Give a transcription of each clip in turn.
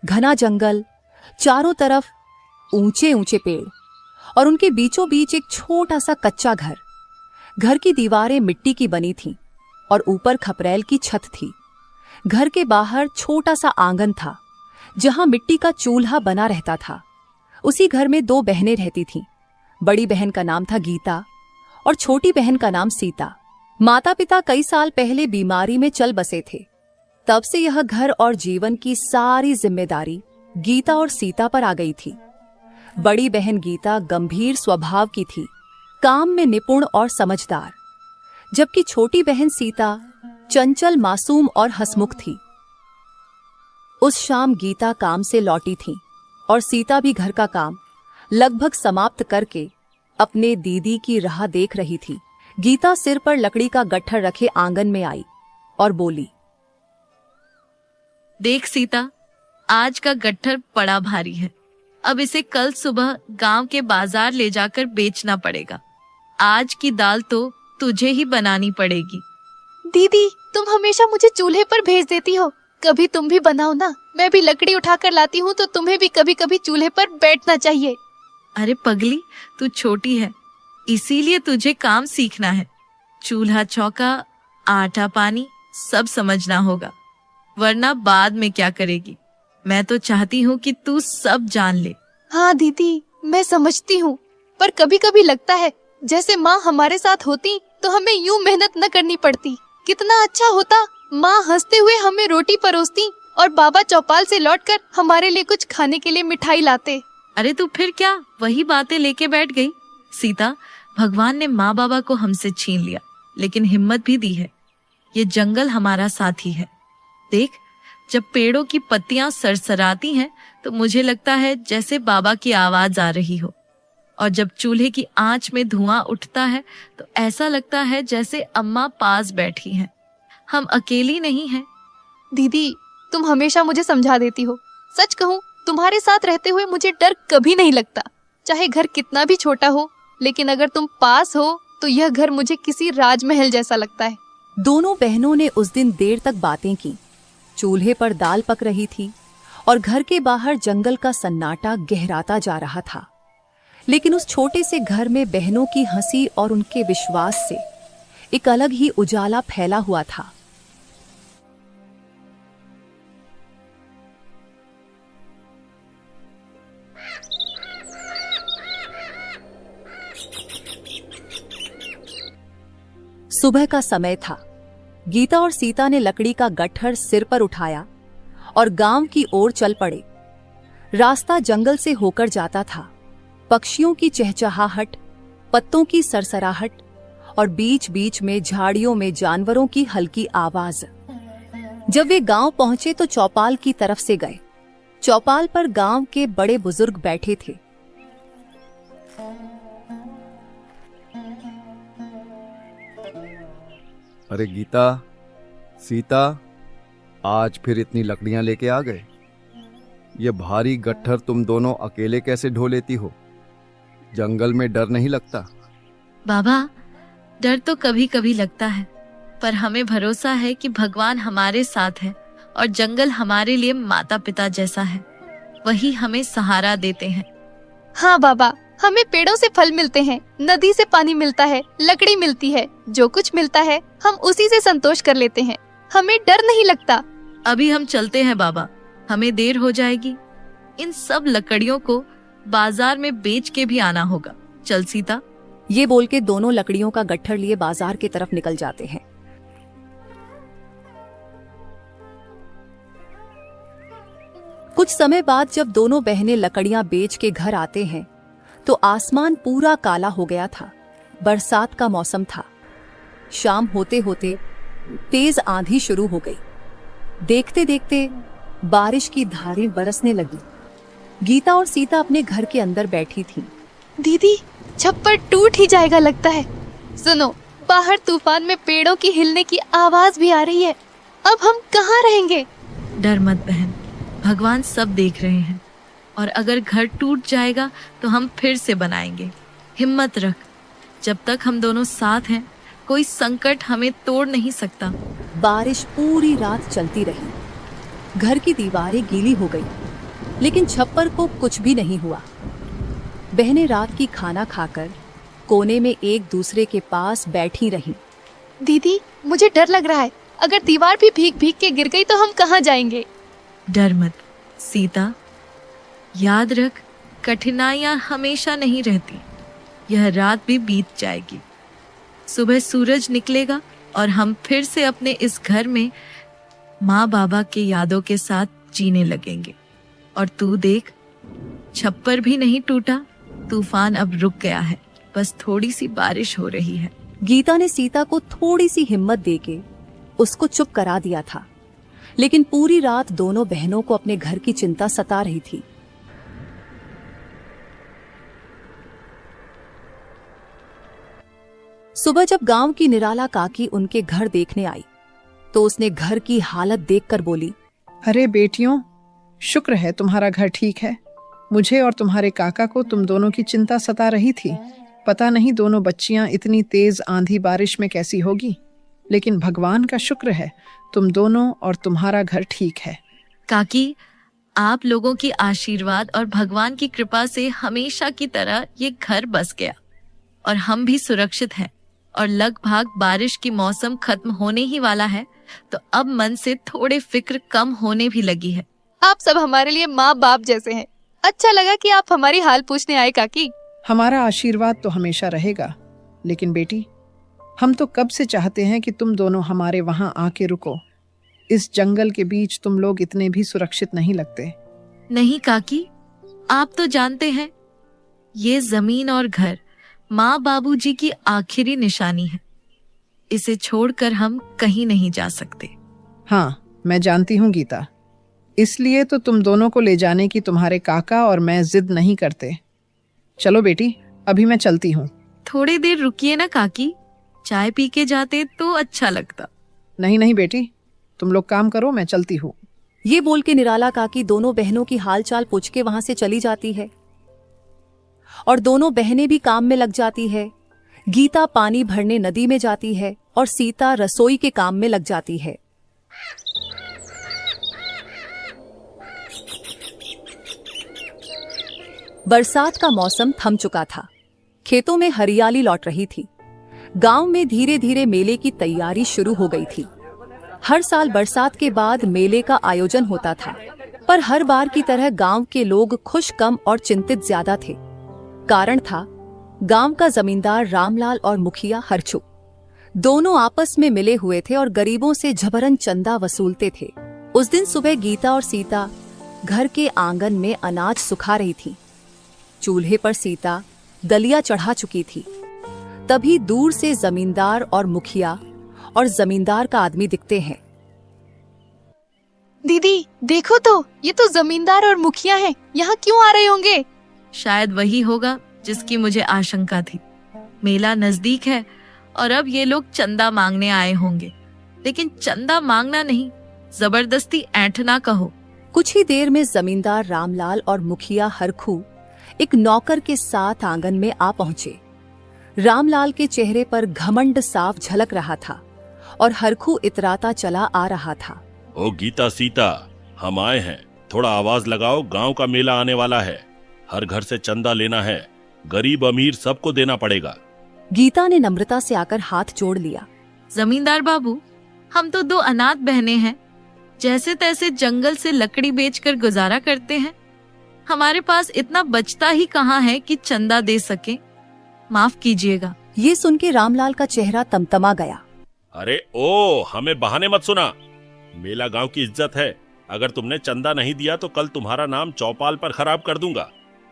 घना जंगल, चारों तरफ ऊंचे ऊंचे पेड़ और उनके बीचों बीच एक छोटा सा कच्चा घर। घर की दीवारें मिट्टी की बनी थीं और ऊपर खपरेल की छत थी। घर के बाहर छोटा सा आंगन था जहां मिट्टी का चूल्हा बना रहता था। उसी घर में 2 बहनें रहती थीं। बड़ी बहन का नाम था गीता और छोटी बहन का नाम सीता। माता पिता कई साल पहले बीमारी में चल बसे थे। तब से यह घर और जीवन की सारी जिम्मेदारी गीता और सीता पर आ गई थी। बड़ी बहन गीता गंभीर स्वभाव की थी, काम में निपुण और समझदार, जबकि छोटी बहन सीता चंचल, मासूम और हंसमुख थी। उस शाम गीता काम से लौटी थी और सीता भी घर का काम लगभग समाप्त करके अपने दीदी की राह देख रही थी। गीता सिर पर लकड़ी का गट्ठर रखे आंगन में आई और बोली, देख सीता, आज का गट्ठर बड़ा भारी है। अब इसे कल सुबह गांव के बाजार ले जाकर बेचना पड़ेगा। आज की दाल तो तुझे ही बनानी पड़ेगी। दीदी, तुम हमेशा मुझे चूल्हे पर भेज देती हो, कभी तुम भी बनाओ ना। मैं भी लकड़ी उठाकर लाती हूँ तो तुम्हें भी कभी कभी चूल्हे पर बैठना चाहिए। अरे पगली, तू छोटी है, इसीलिए तुझे काम सीखना है। चूल्हा चौका, आटा पानी सब समझना होगा, वरना बाद में क्या करेगी। मैं तो चाहती हूँ कि तू सब जान ले। हाँ दीदी, मैं समझती हूँ, पर कभी कभी लगता है जैसे माँ हमारे साथ होती तो हमें यूं मेहनत न करनी पड़ती। कितना अच्छा होता, माँ हंसते हुए हमें रोटी परोसती और बाबा चौपाल से लौटकर हमारे लिए कुछ खाने के लिए मिठाई लाते। अरे तू फिर क्या वही बातें लेके बैठ गई। सीता, भगवान ने माँ बाबा को हमसे छीन लिया, लेकिन हिम्मत भी दी है। ये जंगल हमारा साथी है। देख, जब पेड़ों की पत्तियां सरसराती हैं तो मुझे लगता है जैसे बाबा की आवाज आ रही हो, और जब चूल्हे की आंच में धुआं उठता है तो ऐसा लगता है जैसे अम्मा पास बैठी हैं। हम अकेली नहीं हैं। दीदी, तुम हमेशा मुझे समझा देती हो। सच कहूँ, तुम्हारे साथ रहते हुए मुझे डर कभी नहीं लगता। चाहे घर कितना भी छोटा हो, लेकिन अगर तुम पास हो तो यह घर मुझे किसी राजमहल जैसा लगता है। दोनों बहनों ने उस दिन देर तक बातें की। चूल्हे पर दाल पक रही थी और घर के बाहर जंगल का सन्नाटा गहराता जा रहा था। लेकिन उस छोटे से घर में बहनों की हंसी और उनके विश्वास से एक अलग ही उजाला फैला हुआ था। सुबह का समय था। गीता और सीता ने लकड़ी का गट्ठर सिर पर उठाया और गांव की ओर चल पड़े। रास्ता जंगल से होकर जाता था। पक्षियों की चहचहाहट, पत्तों की सरसराहट और बीच बीच में झाड़ियों में जानवरों की हल्की आवाज। जब वे गांव पहुंचे तो चौपाल की तरफ से गए। चौपाल पर गांव के बड़े बुजुर्ग बैठे थे। अरे गीता, सीता, आज फिर इतनी लकड़ियां लेके आ गए। ये भारी गट्ठर तुम दोनों अकेले कैसे ढो लेती हो? जंगल में डर नहीं लगता? बाबा, डर तो कभी कभी लगता है, पर हमें भरोसा है कि भगवान हमारे साथ है और जंगल हमारे लिए माता पिता जैसा है। वही हमें सहारा देते हैं। हाँ बाबा, हमें पेड़ों से फल मिलते हैं, नदी से पानी मिलता है, लकड़ी मिलती है। जो कुछ मिलता है हम उसी से संतोष कर लेते हैं। हमें डर नहीं लगता। अभी हम चलते हैं बाबा, हमें देर हो जाएगी। इन सब लकड़ियों को बाजार में बेच के भी आना होगा। चल सीता। ये बोल के दोनों लकड़ियों का गट्ठर लिए बाजार की तरफ निकल जाते हैं। कुछ समय बाद जब दोनों बहनें लकड़ियां बेच के घर आते हैं तो आसमान पूरा काला हो गया था। बरसात का मौसम था। शाम होते होते तेज आंधी शुरू हो गई। देखते देखते बारिश की धारें बरसने लगी। गीता और सीता अपने घर के अंदर बैठी थीं। दीदी, छप्पर टूट ही जाएगा लगता है। सुनो, बाहर तूफान में पेड़ों की हिलने की आवाज भी आ रही है। अब हम कहाँ रहेंगे? डर मत बहन, भगवान सब देख रहे हैं, और अगर घर टूट जाएगा तो हम फिर से बनाएंगे। हिम्मत रख, जब तक हम दोनों साथ हैं कोई संकट हमें तोड़ नहीं सकता। बारिश पूरी रात चलती रही। घर की दीवारें गीली हो गई लेकिन छप्पर को कुछ भी नहीं हुआ। बहनें रात की खाना खाकर कोने में एक दूसरे के पास बैठी रहीं। दीदी, मुझे डर लग रहा है। अगर दीवार भी भीग भीग के गिर गई तो हम कहाँ जाएंगे? डर मत सीता, याद रख, कठिनाइयां हमेशा नहीं रहती। यह रात भी बीत जाएगी, सुबह सूरज निकलेगा और हम फिर से अपने इस घर में माँ बाबा के यादों के साथ जीने लगेंगे। और तू देख, छप्पर भी नहीं टूटा, तूफान अब रुक गया है, बस थोड़ी सी बारिश हो रही है। गीता ने सीता को थोड़ी सी हिम्मत देके उसको चुप करा दिया था, लेकिन पूरी रात दोनों बहनों को अपने घर की चिंता सता रही थी। सुबह जब गांव की निराला काकी उनके घर देखने आई तो उसने घर की हालत देखकर बोली, अरे बेटियों, शुक्र है तुम्हारा घर ठीक है। मुझे और तुम्हारे काका को तुम दोनों की चिंता सता रही थी। पता नहीं दोनों बच्चियां इतनी तेज आंधी बारिश में कैसी होगी, लेकिन भगवान का शुक्र है तुम दोनों और तुम्हारा घर ठीक है। काकी, आप लोगों की आशीर्वाद और भगवान की कृपा से हमेशा की तरह ये घर बस गया और हम भी सुरक्षित हैं। और लगभग बारिश की मौसम खत्म होने ही वाला है, तो अब मन से थोड़े फिक्र कम होने भी लगी है। आप सब हमारे लिए माँ बाप जैसे हैं। अच्छा लगा कि आप हमारी हाल पूछने आए काकी। हमारा आशीर्वाद तो हमेशा रहेगा, लेकिन बेटी, हम तो कब से चाहते हैं कि तुम दोनों हमारे वहां आके रुको। इस जंगल के बीच तुम लोग इतने भी सुरक्षित नहीं लगते। नहीं काकी, आप तो जानते हैं, ये जमीन और घर माँ बाबूजी की आखिरी निशानी है। इसे छोड़कर हम कहीं नहीं जा सकते। हाँ, मैं जानती हूँ गीता, इसलिए तो तुम दोनों को ले जाने की तुम्हारे काका और मैं जिद नहीं करते। चलो बेटी, अभी मैं चलती हूँ। थोड़ी देर रुकिए ना काकी, चाय पी के जाते तो अच्छा लगता। नहीं नहीं बेटी, तुम लोग काम करो, मैं चलती हूँ। ये बोल के निराला काकी दोनों बहनों की हालचाल पूछ के वहां से चली जाती है और दोनों बहनें भी काम में लग जाती है। गीता पानी भरने नदी में जाती है और सीता रसोई के काम में लग जाती है। बरसात का मौसम थम चुका था, खेतों में हरियाली लौट रही थी। गांव में धीरे धीरे मेले की तैयारी शुरू हो गई थी। हर साल बरसात के बाद मेले का आयोजन होता था, पर हर बार की तरह गांव के लोग खुश कम और चिंतित ज्यादा थे। कारण था, गांव का जमींदार रामलाल और मुखिया हरछू दोनों आपस में मिले हुए थे और गरीबों से झबरन चंदा वसूलते थे। उस दिन सुबह गीता और सीता घर के आंगन में अनाज सुखा रही थी। चूल्हे पर सीता दलिया चढ़ा चुकी थी। तभी दूर से जमींदार और मुखिया और जमींदार का आदमी दिखते हैं। दीदी देखो तो, ये तो जमींदार और मुखिया हैं। यहाँ क्यों आ रहे होंगे? शायद वही होगा जिसकी मुझे आशंका थी। मेला नजदीक है और अब ये लोग चंदा मांगने आए होंगे, लेकिन चंदा मांगना नहीं, जबरदस्ती ऐंठना कहो। कुछ ही देर में जमींदार रामलाल और मुखिया हरखू एक नौकर के साथ आंगन में आ पहुंचे। रामलाल के चेहरे पर घमंड साफ झलक रहा था और हरखू इतराता चला आ रहा था। ओ गीता, सीता, हम आए हैं, थोड़ा आवाज लगाओ, गांव का मेला आने वाला है। हर घर से चंदा लेना है, गरीब अमीर सबको देना पड़ेगा। गीता ने नम्रता से आकर हाथ जोड़ लिया। जमींदार बाबू, हम तो दो अनाथ बहनें हैं, जैसे तैसे जंगल से लकड़ी बेचकर गुजारा करते हैं। हमारे पास इतना बचता ही कहाँ है कि चंदा दे सके। माफ कीजिएगा। ये सुन के रामलाल का चेहरा तमतमा गया। अरे ओ, हमें बहाने मत सुना। मेला गांव की इज्जत है। अगर तुमने चंदा नहीं दिया तो कल तुम्हारा नाम चौपाल पर खराब कर दूंगा।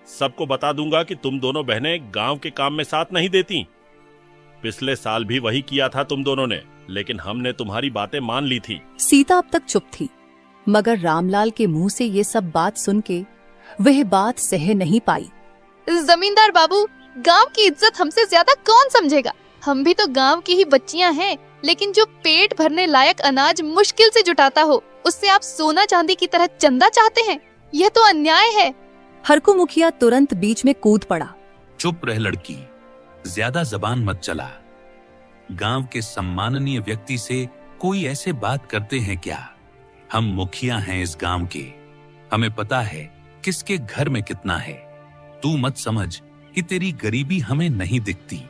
सबको बता दूंगा कि तुम दोनों बहनें गांव के काम में साथ नहीं देती। पिछले साल भी वही किया था तुम दोनों ने, लेकिन हमने तुम्हारी बातें मान ली थी। सीता अब तक चुप थी, मगर रामलाल के मुंह से ये सब बात सुन के वह बात सह नहीं पाई। जमींदार बाबू, गांव की इज्जत हमसे ज्यादा कौन समझेगा? हम भी तो गांव की ही बच्चियां हैं, लेकिन जो पेट भरने लायक अनाज मुश्किल से जुटाता हो, उससे आप सोना चांदी की तरह चंदा चाहते हैं? यह तो अन्याय है। हरकू मुखिया तुरंत बीच में कूद पड़ा। चुप रह लड़की, ज्यादा जबान मत चला। गांव के सम्माननीय व्यक्ति से कोई ऐसे बात करते हैं क्या? हम मुखिया हैं इस गांव के। हमें पता है किसके घर में कितना है। तू मत समझ कि तेरी गरीबी हमें नहीं दिखती।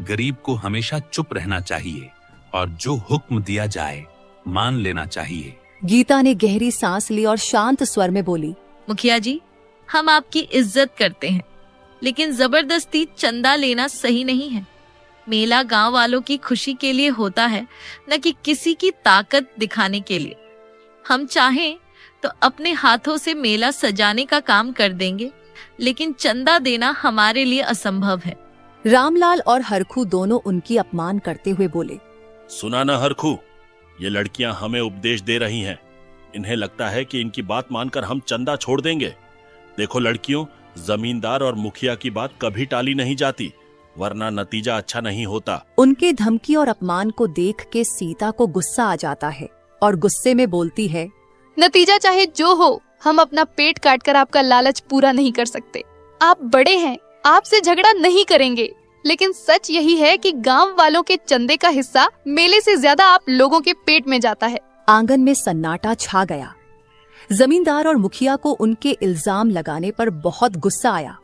गरीब को हमेशा चुप रहना चाहिए और जो हुक्म दिया जाए मान लेना चाहिए। गीता ने गहरी सांस ली और शांत स्वर में बोली, मुखिया जी, हम आपकी इज्जत करते हैं, लेकिन जबरदस्ती चंदा लेना सही नहीं है। मेला गांव वालों की खुशी के लिए होता है, न कि किसी की ताकत दिखाने के लिए। हम चाहें तो अपने हाथों से मेला सजाने का काम कर देंगे, लेकिन चंदा देना हमारे लिए असंभव है। रामलाल और हरखू दोनों उनकी अपमान करते हुए बोले, सुना ना हरखू, ये लड़कियां हमें उपदेश दे रही हैं। इन्हें लगता है कि इनकी बात मानकर हम चंदा छोड़ देंगे। देखो लड़कियों, जमींदार और मुखिया की बात कभी टाली नहीं जाती, वरना नतीजा अच्छा नहीं होता। उनके धमकी और अपमान को देख के सीता को गुस्सा आ जाता है और गुस्से में बोलती है, नतीजा चाहे जो हो, हम अपना पेट काटकर आपका लालच पूरा नहीं कर सकते। आप बड़े हैं, आपसे झगड़ा नहीं करेंगे, लेकिन सच यही है कि गांव वालों के चंदे का हिस्सा मेले से ज्यादा आप लोगों के पेट में जाता है। आंगन में सन्नाटा छा गया। जमींदार और मुखिया को उनके इल्जाम लगाने पर बहुत गुस्सा आया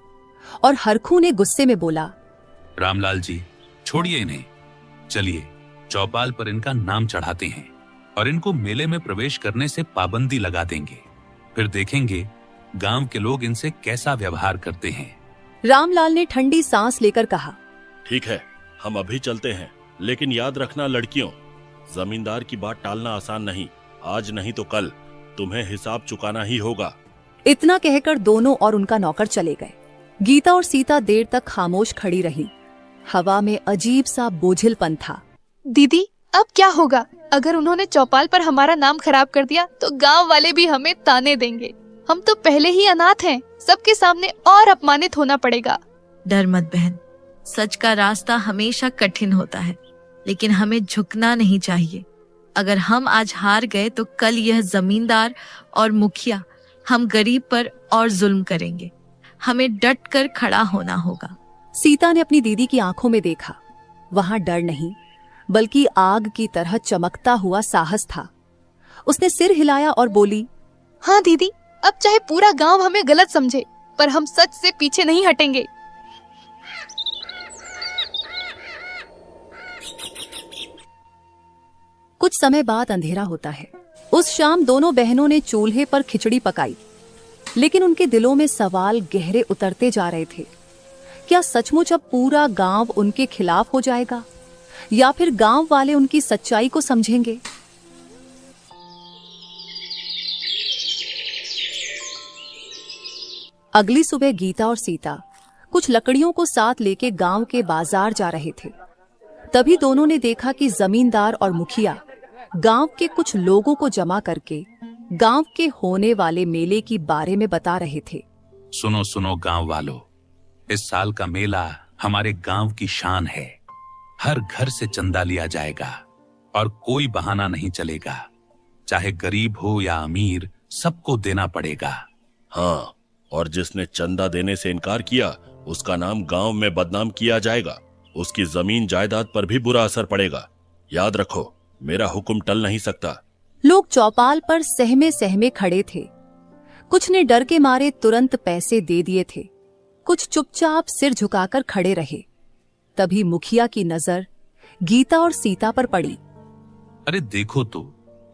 और हरखू ने गुस्से में बोला, रामलाल जी, छोड़िए इन्हें। चलिए चौपाल पर इनका नाम चढ़ाते हैं और इनको मेले में प्रवेश करने से पाबंदी लगा देंगे। फिर देखेंगे गांव के लोग इनसे कैसा व्यवहार करते हैं। रामलाल ने ठंडी सांस लेकर कहा, ठीक है, हम अभी चलते हैं, लेकिन याद रखना लड़कियों, जमींदार की बात टालना आसान नहीं। आज नहीं तो कल तुम्हें हिसाब चुकाना ही होगा। इतना कहकर दोनों और उनका नौकर चले गए। गीता और सीता देर तक खामोश खड़ी रही। हवा में अजीब सा बोझिलपन था। दीदी, अब क्या होगा? अगर उन्होंने चौपाल पर हमारा नाम खराब कर दिया तो गांव वाले भी हमें ताने देंगे। हम तो पहले ही अनाथ हैं, सबके सामने और अपमानित होना पड़ेगा। डर मत बहन, सच का रास्ता हमेशा कठिन होता है, लेकिन हमें झुकना नहीं चाहिए। अगर हम आज हार गए तो कल यह जमींदार और मुखिया हम गरीब पर और जुल्म करेंगे। हमें डट कर खड़ा होना होगा। सीता ने अपनी दीदी की आंखों में देखा। वहां डर नहीं, बल्कि आग की तरह चमकता हुआ साहस था। उसने सिर हिलाया और बोली, हाँ दीदी, अब चाहे पूरा गांव हमें गलत समझे, पर हम सच से पीछे नहीं हटेंगे। कुछ समय बाद अंधेरा होता है। उस शाम दोनों बहनों ने चूल्हे पर खिचड़ी पकाई, लेकिन उनके दिलों में सवाल गहरे उतरते जा रहे थे। क्या सचमुच अब पूरा गांव उनके खिलाफ हो जाएगा, या फिर गांव वाले उनकी सच्चाई को समझेंगे? अगली सुबह गीता और सीता कुछ लकड़ियों को साथ लेके गांव के बाजार जा रहे थे। तभी दोनों ने देखा कि जमींदार और मुखिया गांव के कुछ लोगों को जमा करके गांव के होने वाले मेले की बारे में बता रहे थे। सुनो सुनो गांव वालों, इस साल का मेला हमारे गांव की शान है। हर घर से चंदा लिया जाएगा और कोई बहाना नहीं चलेगा। चाहे गरीब हो या अमीर, सबको देना पड़ेगा। हाँ, और जिसने चंदा देने से इनकार किया उसका नाम गांव में बदनाम किया जाएगा। उसकी जमीन जायदाद पर भी बुरा असर पड़ेगा। याद रखो, मेरा हुक्म टल नहीं सकता। लोग चौपाल पर सहमे सहमे खड़े थे। कुछ ने डर के मारे तुरंत पैसे दे दिए थे, कुछ चुपचाप सिर झुकाकर खड़े रहे। तभी मुखिया की नजर गीता और सीता पर पड़ी। अरे देखो तो,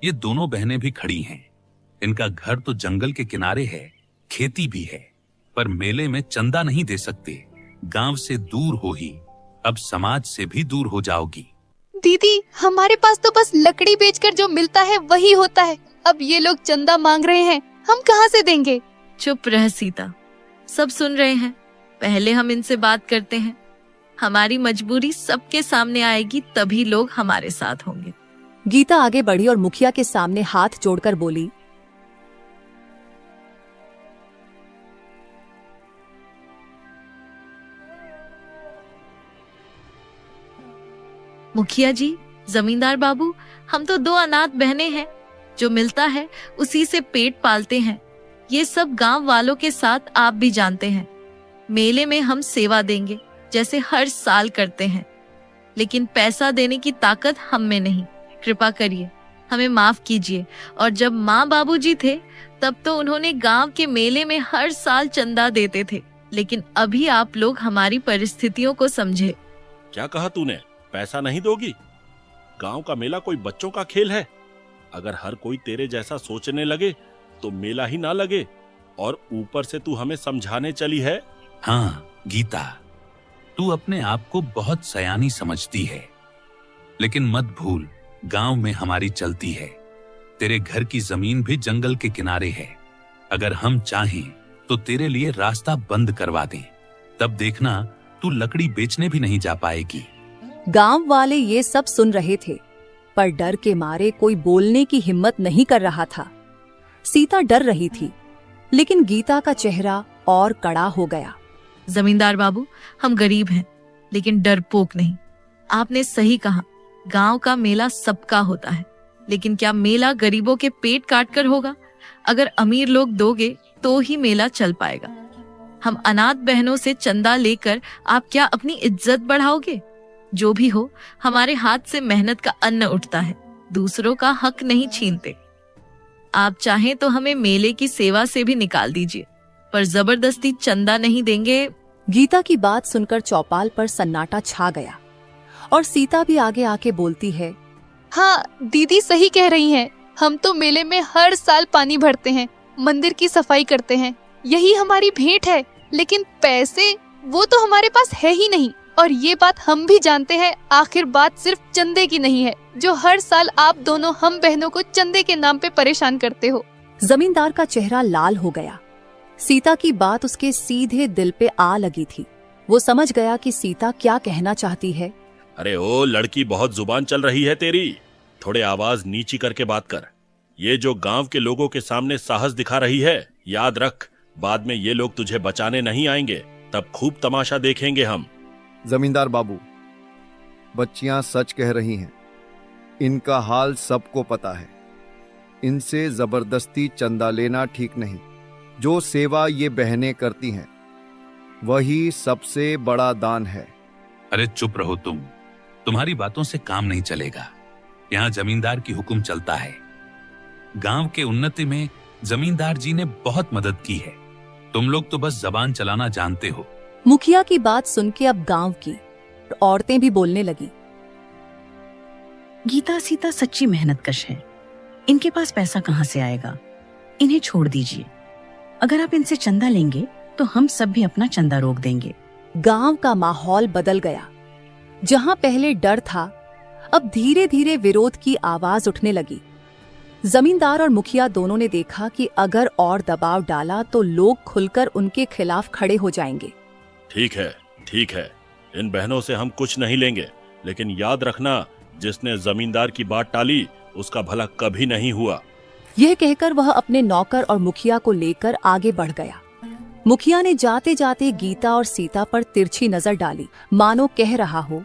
ये दोनों बहनें भी खड़ी हैं। इनका घर तो जंगल के किनारे है, खेती भी है, पर मेले में चंदा नहीं दे सकते। गांव से दूर हो ही, अब समाज से भी दूर हो जाओगी। दीदी, हमारे पास तो बस लकड़ी बेचकर जो मिलता है वही होता है। अब ये लोग चंदा मांग रहे हैं, हम कहाँ से देंगे? चुप रह सीता, सब सुन रहे हैं। पहले हम इनसे बात करते हैं। हमारी मजबूरी सबके सामने आएगी, तभी लोग हमारे साथ होंगे। गीता आगे बढ़ी और मुखिया के सामने हाथ जोड़कर बोली, मुखिया जी, जमींदार बाबू, हम तो दो अनाथ बहनें हैं। जो मिलता है उसी से पेट पालते हैं। ये सब गांव वालों के साथ आप भी जानते हैं। मेले में हम सेवा देंगे जैसे हर साल करते हैं, लेकिन पैसा देने की ताकत हम में नहीं। कृपा करिए, हमें माफ कीजिए। और जब माँ बाबूजी थे तब तो उन्होंने गांव के मेले में हर साल चंदा देते थे, लेकिन अभी आप लोग हमारी परिस्थितियों को समझे। क्या कहा तूने? पैसा नहीं दोगी? गांव का मेला कोई बच्चों का खेल है? अगर हर कोई तेरे जैसा सोचने लगे तो मेला ही ना लगे। और ऊपर से तू हमें समझाने चली है। हाँ गीता, तू अपने आप को बहुत सयानी समझती है, लेकिन मत भूल गांव में हमारी चलती है। तेरे घर की जमीन भी जंगल के किनारे है। अगर हम चाहें तो तेरे लिए रास्ता बंद करवा दें, तब देखना तू लकड़ी बेचने भी नहीं जा पाएगी। गांव वाले ये सब सुन रहे थे, पर डर के मारे कोई बोलने की हिम्मत नहीं कर रहा था। सीता डर रही थी, लेकिन गीता का चेहरा और कड़ा हो गया। जमींदार बाबू, हम गरीब हैं, लेकिन डरपोक नहीं। आपने सही कहा, गांव का मेला सबका होता है, लेकिन क्या मेला गरीबों के पेट काट कर होगा? अगर अमीर लोग दोगे तो ही मेला चल पाएगा। हम अनाथ बहनों से चंदा लेकर आप क्या अपनी इज्जत बढ़ाओगे? जो भी हो, हमारे हाथ से मेहनत का अन्न उठता है, दूसरों का हक नहीं छीनते। आप चाहें तो हमें मेले की सेवा से भी निकाल दीजिए, पर जबरदस्ती चंदा नहीं देंगे। गीता की बात सुनकर चौपाल पर सन्नाटा छा गया और सीता भी आगे आके बोलती है, हाँ दीदी सही कह रही हैं। हम तो मेले में हर साल पानी भरते हैं, मंदिर की सफाई करते हैं, यही हमारी भेंट है। लेकिन पैसे वो तो हमारे पास है ही नहीं। और ये बात हम भी जानते हैं। आखिर बात सिर्फ चंदे की नहीं है, जो हर साल आप दोनों हम बहनों को चंदे के नाम पे परेशान करते हो। जमींदार का चेहरा लाल हो गया। सीता की बात उसके सीधे दिल पे आ लगी थी। वो समझ गया कि सीता क्या कहना चाहती है। अरे ओ लड़की, बहुत जुबान चल रही है तेरी। थोड़े आवाज नीची करके बात कर। ये जो गांव के लोगों के सामने साहस दिखा रही है, याद रख, बाद में ये लोग तुझे बचाने नहीं आएंगे, तब खूब तमाशा देखेंगे हम। जमींदार बाबू, बच्चियां सच कह रही हैं। इनका हाल सबको पता है। इनसे जबरदस्ती चंदा लेना ठीक नहीं। जो सेवा ये बहनें करती हैं, वही सबसे बड़ा दान है। अरे चुप रहो तुम, तुम्हारी बातों से काम नहीं चलेगा। यहाँ जमींदार की हुक्म चलता है। गांव के उन्नति में जमींदार जी ने बहुत मदद की है। तुम लोग तो बस जबान चलाना जानते हो। मुखिया की बात सुन के अब गांव की औरतें भी बोलने लगी। गीता सीता सच्ची मेहनतकश है। इनके पास पैसा कहाँ से आएगा? इन्हें छोड़ दीजिए। अगर आप इनसे चंदा लेंगे तो हम सब भी अपना चंदा रोक देंगे। गांव का माहौल बदल गया। जहां पहले डर था, अब धीरे धीरे विरोध की आवाज उठने लगी। जमींदार और मुखिया दोनों ने देखा कि अगर और दबाव डाला तो लोग खुलकर उनके खिलाफ खड़े हो जाएंगे। ठीक है, ठीक है, इन बहनों से हम कुछ नहीं लेंगे, लेकिन याद रखना, जिसने जमींदार की बात टाली उसका भला कभी नहीं हुआ। यह कहकर वह अपने नौकर और मुखिया को लेकर आगे बढ़ गया। मुखिया ने जाते जाते गीता और सीता पर तिरछी नजर डाली, मानो कह रहा हो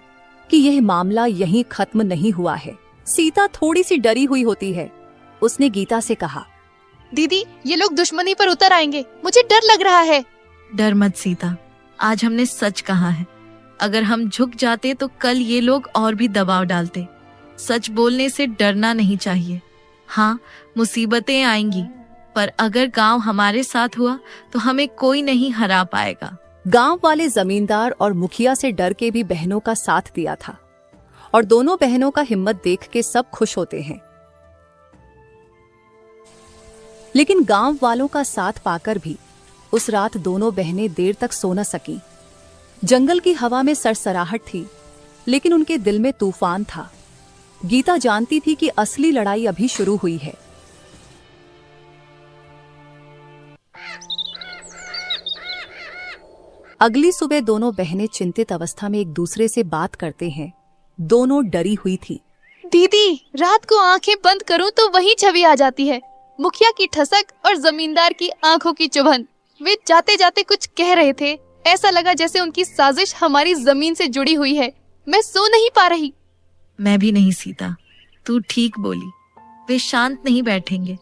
कि यह मामला यहीं खत्म नहीं हुआ है। सीता थोड़ी सी डरी हुई होती है। उसने गीता से कहा, दीदी ये लोग दुश्मनी पर उतर आएंगे, मुझे डर लग रहा है। डर मत सीता, आज हमने सच कहा है। अगर हम झुक जाते तो कल ये लोग और भी दबाव डालते। सच बोलने से डरना नहीं चाहिए। हाँ, मुसीबतें आएंगी, पर अगर गांव हमारे साथ हुआ तो हमें कोई नहीं हरा पाएगा। गांव वाले जमींदार और मुखिया से डर के भी बहनों का साथ दिया था, और दोनों बहनों का हिम्मत देख के सब खुश होते हैं। लेकिन गांव वालों का साथ पाकर भी उस रात दोनों बहनें देर तक सो न सकीं। जंगल की हवा में सरसराहट थी, लेकिन उनके दिल में तूफान था। गीता जानती थी कि असली लड़ाई अभी शुरू हुई है। अगली सुबह दोनों बहनें चिंतित अवस्था में एक दूसरे से बात करते हैं। दोनों डरी हुई थी। दीदी रात को आंखें बंद करूं तो वही छवि आ जाती है, मुखिया की ठसक और जमींदार की आंखों की चुभन। वे जाते जाते कुछ कह रहे थे, ऐसा लगा जैसे उनकी साजिश हमारी जमीन से जुड़ी हुई है। मैं सो नहीं पा रही। मैं भी नहीं सीता, तू ठीक बोली। वे शांत नहीं बैठेंगे,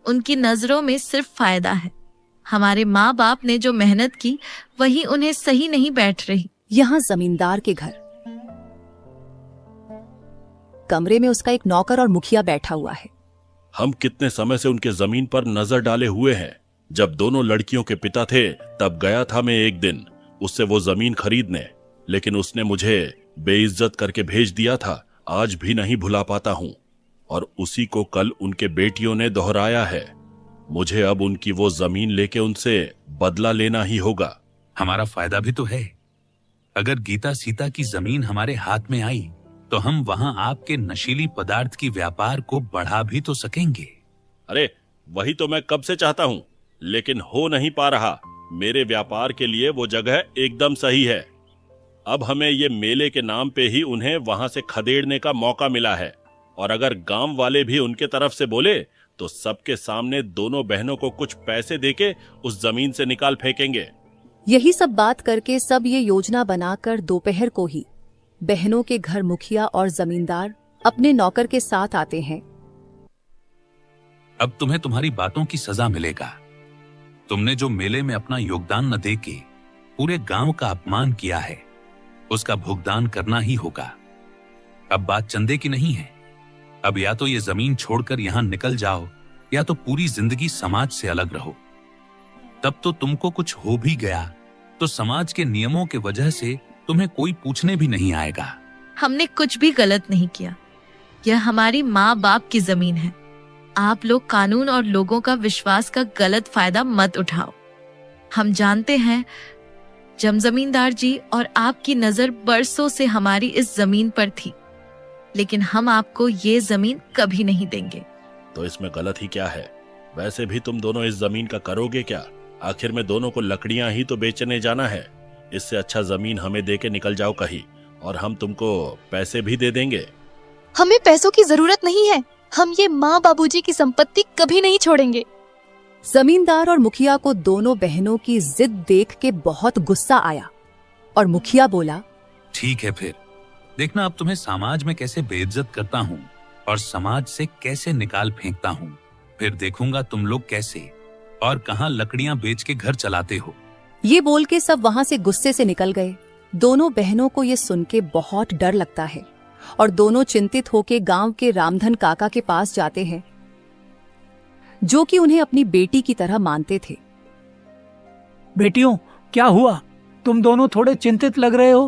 उनकी नजरों में सिर्फ फायदा है। हमारे माँ बाप ने जो मेहनत की वही उन्हें सही नहीं बैठ रही। यहाँ जमींदार के घर कमरे में उसका एक नौकर और मुखिया बैठा हुआ है। हम कितने समय से उनके जमीन पर नजर डाले हुए हैं। जब दोनों लड़कियों के पिता थे तब गया था मैं एक दिन उससे वो जमीन खरीदने, लेकिन उसने मुझे बेइज्जत करके भेज दिया था। आज भी नहीं भुला पाता हूं और उसी को कल उनके बेटियों ने दोहराया है। मुझे अब उनकी वो जमीन लेके उनसे बदला लेना ही होगा। हमारा फायदा भी तो है। अगर गीता सीता की जमीन हमारे हाथ में आई तो हम वहां आपके नशीली पदार्थ की व्यापार को बढ़ा भी तो सकेंगे। अरे वही तो मैं कब से चाहता हूं, लेकिन हो नहीं पा रहा। मेरे व्यापार के लिए वो जगह एकदम सही है। अब हमें ये मेले के नाम पे ही उन्हें वहां से खदेड़ने का मौका मिला है, और अगर गांव वाले भी उनके तरफ से बोले तो सबके सामने दोनों बहनों को कुछ पैसे देके उस जमीन से निकाल फेंकेंगे। यही सब बात करके सब ये योजना बनाकर दोपहर को ही बहनों के घर मुखिया और जमींदार अपने नौकर के साथ आते हैं। अब तुम्हें तुम्हारी बातों की सजा मिलेगा। तुमने जो मेले में अपना योगदान न देके पूरे गांव का अपमान किया है, उसका भुगतान करना ही होगा। अब बात चंदे की नहीं है। अब या तो ये जमीन छोड़कर यहां निकल जाओ या तो पूरी जिंदगी समाज से अलग रहो। तब तो तुमको कुछ हो भी गया तो समाज के नियमों के वजह से तुम्हें कोई पूछने भी नहीं आएगा। हमने कुछ भी गलत नहीं किया। यह हमारी माँ बाप की जमीन है। आप लोग कानून और लोगों का विश्वास का गलत फायदा मत उठाओ। हम जानते हैं जब जमींदार जी और आपकी नजर बरसों से हमारी इस जमीन पर थी, लेकिन हम आपको ये जमीन कभी नहीं देंगे। तो इसमें गलत ही क्या है? वैसे भी तुम दोनों इस जमीन का करोगे क्या? आखिर में दोनों को लकड़ियां ही तो बेचने जाना है। इससे अच्छा जमीन हमें देके निकल जाओ कहीं, और हम तुमको पैसे भी दे देंगे। हमें पैसों की जरूरत नहीं है। हम ये माँ बाबूजी की संपत्ति कभी नहीं छोड़ेंगे। जमींदार और मुखिया को दोनों बहनों की जिद देख के बहुत गुस्सा आया और मुखिया बोला, ठीक है फिर देखना अब तुम्हें समाज में कैसे बेइज्जत करता हूँ और समाज से कैसे निकाल फेंकता हूँ। फिर देखूंगा तुम लोग कैसे और कहाँ लकड़ियां बेच के घर चलाते हो। ये बोल के सब वहां से गुस्से से निकल गए। दोनों बहनों को ये सुन के बहुत डर लगता है और दोनों चिंतित होके गांव के रामधन काका के पास जाते हैं, जो कि उन्हें अपनी बेटी की तरह मानते थे। बेटियों, क्या हुआ? तुम दोनों थोड़े चिंतित लग रहे हो।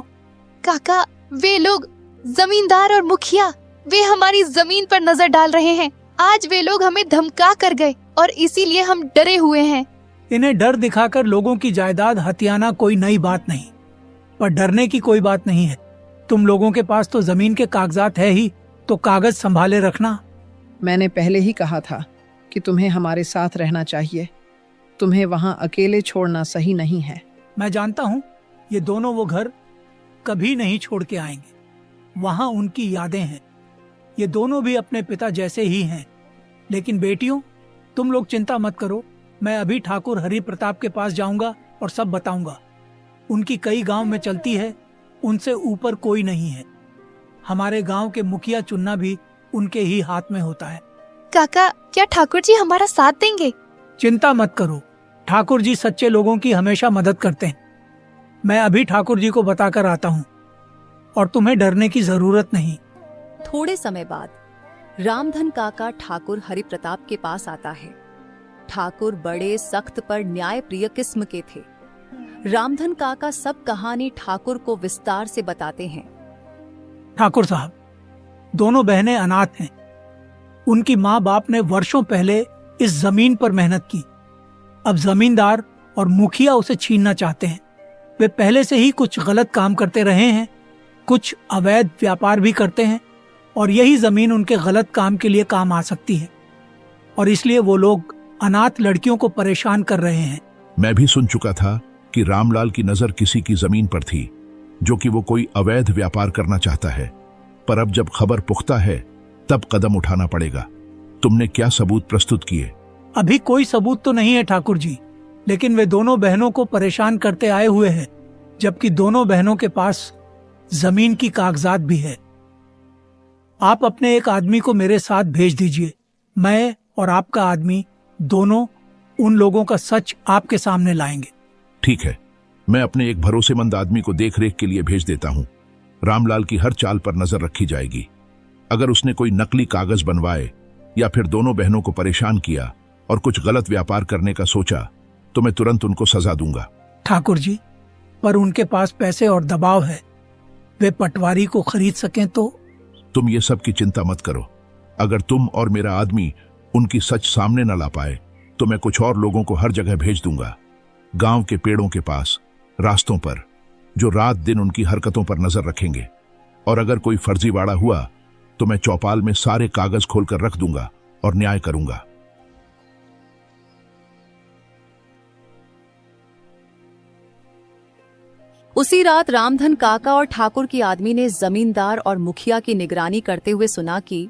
काका, वे लोग जमींदार और मुखिया, वे हमारी जमीन पर नजर डाल रहे हैं। आज वे लोग हमें धमका कर गए और इसीलिए हम डरे हुए हैं। इन्हें डर दिखाकर लोगों की जायदाद हथियाना कोई नई बात नहीं, पर डरने की कोई बात नहीं है। तुम लोगों के पास तो जमीन के कागजात है ही, तो कागज संभाले रखना। मैंने पहले ही कहा था कि तुम्हें हमारे साथ रहना चाहिए। तुम्हें वहां अकेले छोड़ना सही नहीं है। मैं जानता हूँ ये दोनों वो घर कभी नहीं छोड़ के आएंगे। वहां उनकी यादें हैं। ये दोनों भी अपने पिता जैसे ही हैं। लेकिन बेटियों, तुम लोग चिंता मत करो। मैं अभी ठाकुर हरि प्रताप के पास जाऊंगा और सब बताऊंगा। उनकी कई गांव में चलती है, उनसे ऊपर कोई नहीं है। हमारे गांव के मुखिया चुनना भी उनके ही हाथ में होता है। काका, क्या ठाकुर जी हमारा साथ देंगे? चिंता मत करो, ठाकुर जी सच्चे लोगों की हमेशा मदद करते हैं। मैं अभी ठाकुर जी को बताकर आता हूँ और तुम्हें डरने की जरूरत नहीं। थोड़े समय बाद रामधन काका ठाकुर हरि प्रताप के पास आता है। ठाकुर बड़े सख्त पर न्याय प्रिय किस्म के थे। रामधन काका सब कहानी ठाकुर को विस्तार से बताते हैं। ठाकुर साहब, दोनों बहनें अनाथ हैं। उनकी माँ बाप ने वर्षों पहले इस जमीन पर मेहनत की। अब जमींदार और मुखिया उसे छीनना चाहते हैं। वे पहले से ही कुछ गलत काम करते रहे हैं, कुछ अवैध व्यापार भी करते हैं, और यही जमीन उनके गलत काम के लिए काम आ सकती है, और इसलिए वो लोग अनाथ लड़कियों को परेशान कर रहे हैं। मैं भी सुन चुका था कि रामलाल की नजर किसी की जमीन पर थी, जो कि वो कोई अवैध व्यापार करना चाहता है। पर अब जब खबर पुख्ता है तब कदम उठाना पड़ेगा। तुमने क्या सबूत प्रस्तुत किए? अभी कोई सबूत तो नहीं है ठाकुर जी, लेकिन वे दोनों बहनों को परेशान करते आए हुए हैं, जबकि दोनों बहनों के पास जमीन की कागजात भी है। आप अपने एक आदमी को मेरे साथ भेज दीजिए। मैं और आपका आदमी दोनों उन लोगों का सच आपके सामने लाएंगे। ठीक है, मैं अपने एक भरोसेमंद आदमी को देखरेख के लिए भेज देता हूँ। रामलाल की हर चाल पर नजर रखी जाएगी। अगर उसने कोई नकली कागज बनवाए या फिर दोनों बहनों को परेशान किया और कुछ गलत व्यापार करने का सोचा तो मैं तुरंत उनको सजा दूंगा। ठाकुर जी, पर उनके पास पैसे और दबाव है, वे पटवारी को खरीद सकें तो। तुम ये सब की चिंता मत करो। अगर तुम और मेरा आदमी उनकी सच सामने न ला पाए तो मैं कुछ और लोगों को हर जगह भेज दूंगा, गांव के पेड़ों के पास, रास्तों पर, जो रात दिन उनकी हरकतों पर नजर रखेंगे। और अगर कोई फर्जीवाड़ा हुआ तो मैं चौपाल में सारे कागज खोलकर रख दूंगा और न्याय करूंगा। उसी रात रामधन काका और ठाकुर की आदमी ने जमींदार और मुखिया की निगरानी करते हुए सुना कि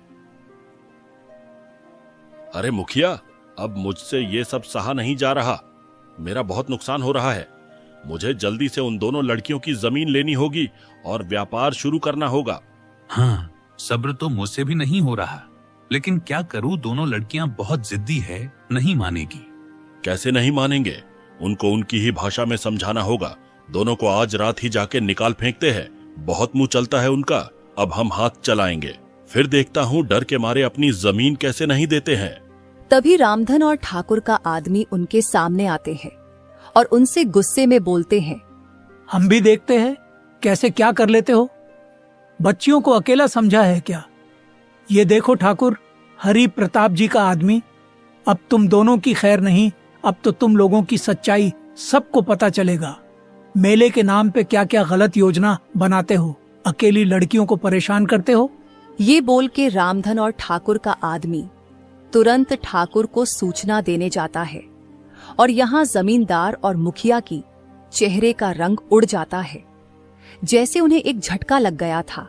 अरे मुखिया, अब मुझसे ये सब सहा नहीं जा रहा। मेरा बहुत नुकसान हो रहा है। मुझे जल्दी से उन दोनों लड़कियों की जमीन लेनी होगी और व्यापार शुरू करना होगा। हाँ, सब्र तो मुझसे भी नहीं हो रहा, लेकिन क्या करूं, दोनों लड़कियां बहुत जिद्दी है, नहीं मानेगी। कैसे नहीं मानेंगे? उनको उनकी ही भाषा में समझाना होगा। दोनों को आज रात ही जाके निकाल फेंकते हैं। बहुत मुंह चलता है उनका। अब हम हाथ चलाएंगे, फिर देखता हूँ डर के मारे अपनी जमीन कैसे नहीं देते हैं। तभी रामधन और ठाकुर का आदमी उनके सामने आते हैं और उनसे गुस्से में बोलते हैं, हम भी देखते हैं कैसे क्या कर लेते हो। बच्चियों को अकेला समझा है क्या? ये देखो ठाकुर, हरि प्रताप जी का आदमी। अब तुम दोनों की खैर नहीं, अब तो तुम लोगों की सच्चाई सबको पता चलेगा। मेले के नाम पे क्या क्या गलत योजना बनाते हो, अकेली लड़कियों को परेशान करते हो। ये बोल के रामधन और ठाकुर का आदमी तुरंत ठाकुर को सूचना देने जाता है और यहाँ जमींदार और मुखिया की चेहरे का रंग उड़ जाता है, जैसे उन्हें एक झटका लग गया था।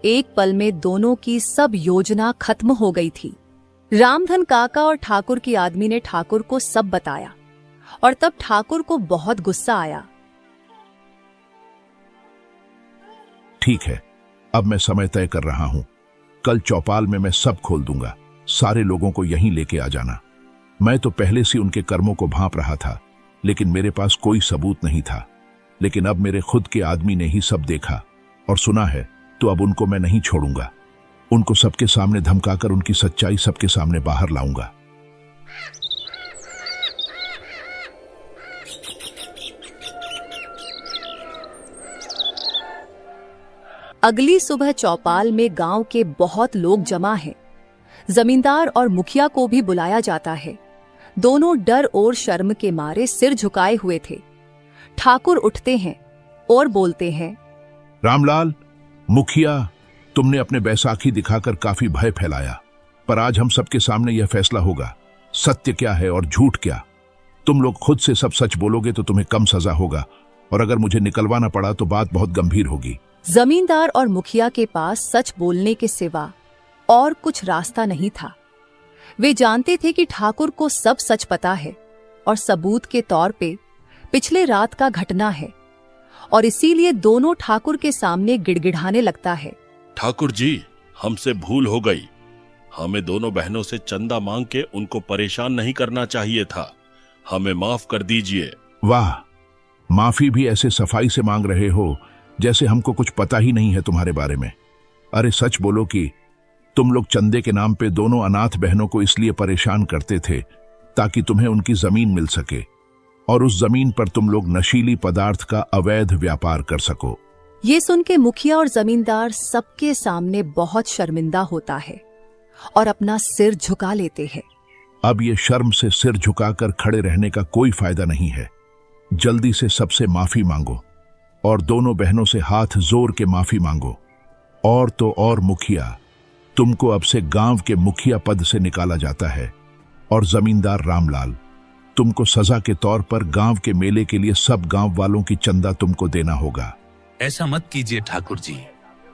एक पल में दोनों की सब योजना खत्म हो गई थी। रामधन काका और ठाकुर की आदमी ने ठाकुर को सब बताया और तब ठाकुर को बहुत गुस्सा आया। ठीक है, अब मैं समय तय कर रहा हूं। कल चौपाल में मैं सब खोल दूंगा। सारे लोगों को यहीं लेके आ जाना। मैं तो पहले से उनके कर्मों को भांप रहा था, लेकिन मेरे पास कोई सबूत नहीं था। लेकिन अब मेरे खुद के आदमी ने ही सब देखा और सुना है, तो अब उनको मैं नहीं छोड़ूंगा। उनको सबके सामने धमकाकर उनकी सच्चाई सबके सामने बाहर लाऊंगा। अगली सुबह चौपाल में गांव के बहुत लोग जमा हैं। जमींदार और मुखिया को भी बुलाया जाता है। दोनों डर और शर्म के मारे सिर झुकाए हुए थे। ठाकुर उठते हैं और बोलते हैं, रामलाल, मुखिया, तुमने अपने बैसाखी दिखाकर काफी भय फैलाया, पर आज हम सबके सामने यह फैसला होगा, सत्य क्या है और झूठ क्या। तुम लोग खुद से सब सच बोलोगे तो तुम्हें कम सजा होगा, और अगर मुझे निकलवाना पड़ा तो बात बहुत गंभीर होगी। जमींदार और मुखिया के पास सच बोलने के सिवा और कुछ रास्ता नहीं था। वे जानते थे कि ठाकुर को सब सच पता है और सबूत के तौर पे पिछले रात का घटना है, और इसीलिए दोनों ठाकुर के सामने गिड़गिड़ाने लगता है। ठाकुर जी, हमसे भूल हो गई। हमें दोनों बहनों से चंदा मांग के उनको परेशान नहीं करना चाहिए था। हमें माफ कर दीजिए। वाह, माफी भी ऐसे सफाई से मांग रहे हो जैसे हमको कुछ पता ही नहीं है तुम्हारे बारे में। अरे सच बोलो कि तुम लोग चंदे के नाम पे दोनों अनाथ बहनों को इसलिए परेशान करते थे ताकि तुम्हें उनकी जमीन मिल सके, और उस जमीन पर तुम लोग नशीली पदार्थ का अवैध व्यापार कर सको। ये सुन के मुखिया और जमींदार सबके सामने बहुत शर्मिंदा होता है और अपना सिर झुका लेते हैं। अब ये शर्म से सिर झुकाकर खड़े रहने का कोई फायदा नहीं है। जल्दी से सबसे माफी मांगो और दोनों बहनों से हाथ जोड़ के माफी मांगो। और तो और मुखिया, तुमको अब से गांव के मुखिया पद से निकाला जाता है, और जमींदार रामलाल, तुमको सजा के तौर पर गांव के मेले के लिए सब गांव वालों की चंदा तुमको देना होगा। ऐसा मत कीजिए ठाकुर जी,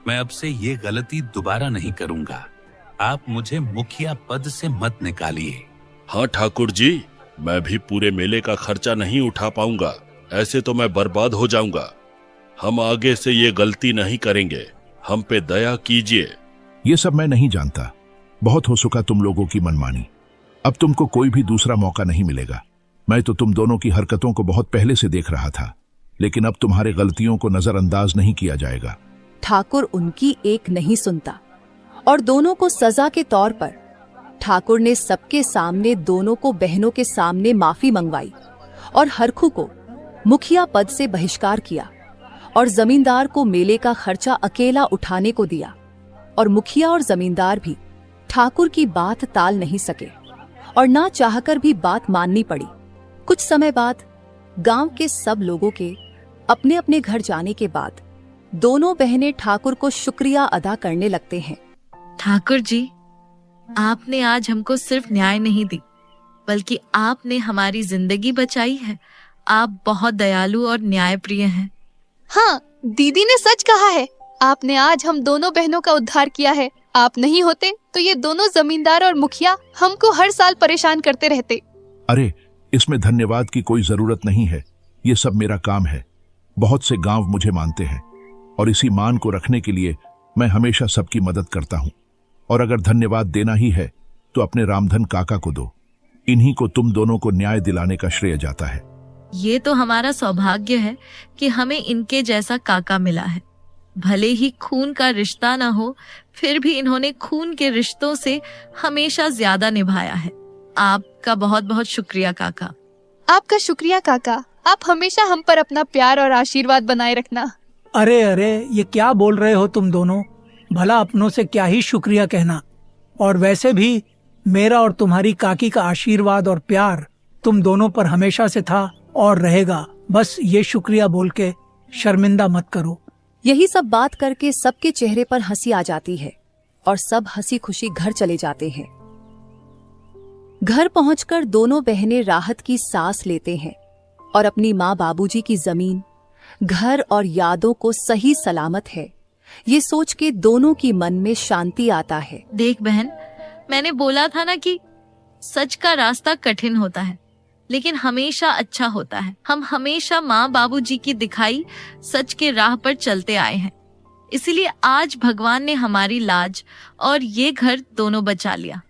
मैं अब से ये गलती दोबारा नहीं करूंगा। आप मुझे मुखिया पद से मत निकालिए। हाँ ठाकुर जी, मैं भी पूरे मेले का खर्चा नहीं उठा पाऊंगा। ऐसे तो मैं बर्बाद हो जाऊंगा। हम आगे से ये गलती नहीं करेंगे। हम पे दया कीजिए। ये सब मैं नहीं जानता। बहुत हो चुका तुम लोगों की मनमानी। अब तुमको कोई भी दूसरा मौका नहीं मिलेगा। मैं तो तुम दोनों की हरकतों को बहुत पहले से देख रहा था, लेकिन अब तुम्हारे गलतियों को नजरअंदाज नहीं किया जाएगा। ठाकुर उनकी एक नहीं सुनता और दोनों को सजा के तौर पर ठाकुर ने सबके सामने दोनों को बहनों के सामने माफी मंगवाई और हरखू को मुखिया पद से बहिष्कार किया और जमींदार को मेले का खर्चा अकेला उठाने को दिया। और मुखिया और जमींदार भी ठाकुर की बात टाल नहीं सके और ना चाहकर भी बात माननी पड़ी। कुछ समय बाद गांव के सब लोगों के अपने अपने घर जाने के बाद दोनों बहनें ठाकुर को शुक्रिया अदा करने लगते हैं। ठाकुर जी, आपने आज हमको सिर्फ न्याय नहीं दी, बल्कि आपने हमारी जिंदगी बचाई है। आप बहुत दयालु और न्यायप्रिय हैं। हाँ, दीदी ने सच कहा है। आपने आज हम दोनों बहनों का उद्धार किया है। आप नहीं होते तो ये दोनों जमींदार और मुखिया हमको हर साल परेशान करते रहते। अरे, इसमें धन्यवाद की कोई जरूरत नहीं है। ये सब मेरा काम है। बहुत से गांव मुझे मानते हैं और इसी मान को रखने के लिए मैं हमेशा सबकी मदद करता हूं। और अगर धन्यवाद देना ही है तो अपने रामधन काका को दो। इन्हीं को तुम दोनों को न्याय दिलाने का श्रेय जाता है। ये तो हमारा सौभाग्य है कि हमें इनके जैसा काका मिला है। भले ही खून का रिश्ता ना हो, फिर भी इन्होंने खून के रिश्तों से हमेशा ज्यादा निभाया है। आपका बहुत बहुत शुक्रिया काका। आपका शुक्रिया काका। आप हमेशा हम पर अपना प्यार और आशीर्वाद बनाए रखना। अरे अरे, ये क्या बोल रहे हो तुम दोनों? भला अपनों से क्या ही शुक्रिया कहना। और वैसे भी मेरा और तुम्हारी काकी का आशीर्वाद और प्यार तुम दोनों पर हमेशा से था और रहेगा। बस ये शुक्रिया बोल के शर्मिंदा मत करो। यही सब बात करके सबके चेहरे पर हंसी आ जाती है और सब हंसी खुशी घर चले जाते हैं। घर पहुंचकर दोनों बहनें राहत की सांस लेते हैं और अपनी माँ बाबूजी की जमीन, घर और यादों को सही सलामत है ये सोच के दोनों की मन में शांति आता है। देख बहन, मैंने बोला था ना कि सच का रास्ता कठिन होता है लेकिन हमेशा अच्छा होता है। हम हमेशा माँ बाबूजी की दिखाई सच के राह पर चलते आए हैं, इसीलिए आज भगवान ने हमारी लाज और ये घर दोनों बचा लिया।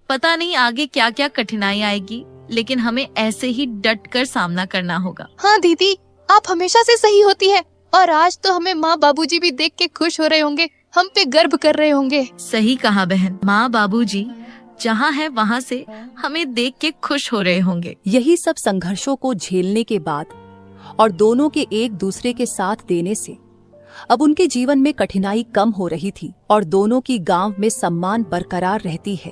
पता नहीं आगे क्या क्या कठिनाई आएगी, लेकिन हमें ऐसे ही डट कर सामना करना होगा। हाँ दीदी, आप हमेशा से सही होती है और आज तो हमें माँ बाबूजी भी देख के खुश हो रहे होंगे, हम पे गर्व कर रहे होंगे। सही कहा बहन, माँ बाबूजी जहाँ है वहाँ से हमें देख के खुश हो रहे होंगे। यही सब संघर्षों को झेलने के बाद और दोनों के एक दूसरे के साथ देने से अब उनके जीवन में कठिनाई कम हो रही थी और दोनों की गांव में सम्मान बरकरार रहती है।